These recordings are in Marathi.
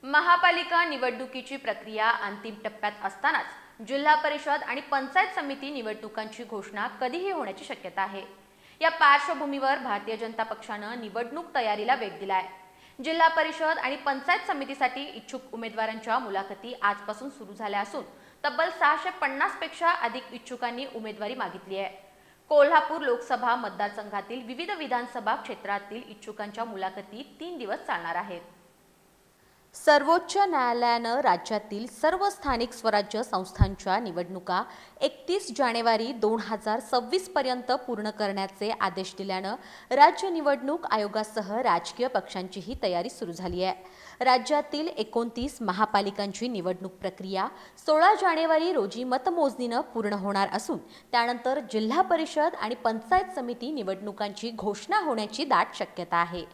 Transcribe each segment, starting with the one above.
महापालिका निवडणुकीची प्रक्रिया अंतिम टप्प्यात असतानाच जिल्हा परिषद आणि पंचायत समिती निवडणुकांची घोषणा कधीही होण्याची शक्यता आहे। या पार्श्वभूमीवर भारतीय जनता पक्षाने निवडणूक तयारीला वेग दिलाय। जिल्हा परिषद आणि पंचायत समितीसाठी इच्छुक उमेदवारांच्या मुलाखती आजपासून सुरू झाल्या असून तब्बल 650 पेक्षा अधिक इच्छुकांनी उमेदवारी मागितली आहे। कोल्हापूर लोकसभा मतदारसंघातील विविध विधानसभा क्षेत्रातील इच्छुकांच्या मुलाखती 3 दिवस चालणार आहेत। सर्वोच्च न्यायालयानं राज्यातील सर्व स्थानिक स्वराज्य संस्थांच्या निवडणुका 31 जानेवारी 2026 पर्यंत पूर्ण करण्याचे आदेश दिल्यानं राज्य निवडणूक आयोगासह राजकीय पक्षांचीही तयारी सुरू झाली आहे। राज्यातील 29 महापालिकांची निवडणूक प्रक्रिया 16 जानेवारी रोजी मतमोजणीनं पूर्ण होणार असून त्यानंतर जिल्हा परिषद आणि पंचायत समिती निवडणुकांची घोषणा होण्याची दाट शक्यता आहे।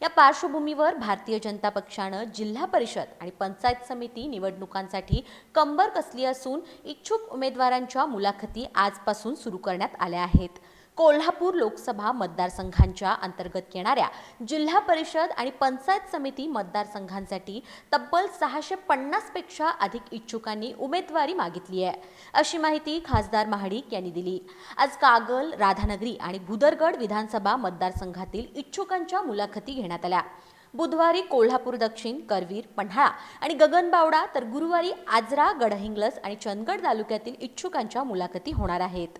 या पार्श्वभूमीवर भारतीय जनता पक्षानं जिल्हा परिषद आणि पंचायत समिती निवडणुकांसाठी कंबर कसली असून इच्छुक उमेदवारांच्या मुलाखती आजपासून सुरू करण्यात आल्या आहेत। कोल्हापूर लोकसभा मतदारसंघांच्या अंतर्गत येणाऱ्या जिल्हा परिषद आणि पंचायत समिती मतदारसंघांसाठी तब्बल 650 पेक्षा अधिक इच्छुकांनी उमेदवारी मागितली आहे, अशी माहिती खासदार महाडिक यांनी दिली। आज कागल, राधानगरी आणि भुदरगड विधानसभा मतदारसंघातील इच्छुकांच्या मुलाखती घेण्यात आल्या। बुधवारी कोल्हापूर दक्षिण, करवीर, पन्हाळा आणि गगनबावडा तर गुरुवारी आजरा, गडहिंग्लज आणि चंदगड तालुक्यातील इच्छुकांच्या मुलाखती होणार आहेत।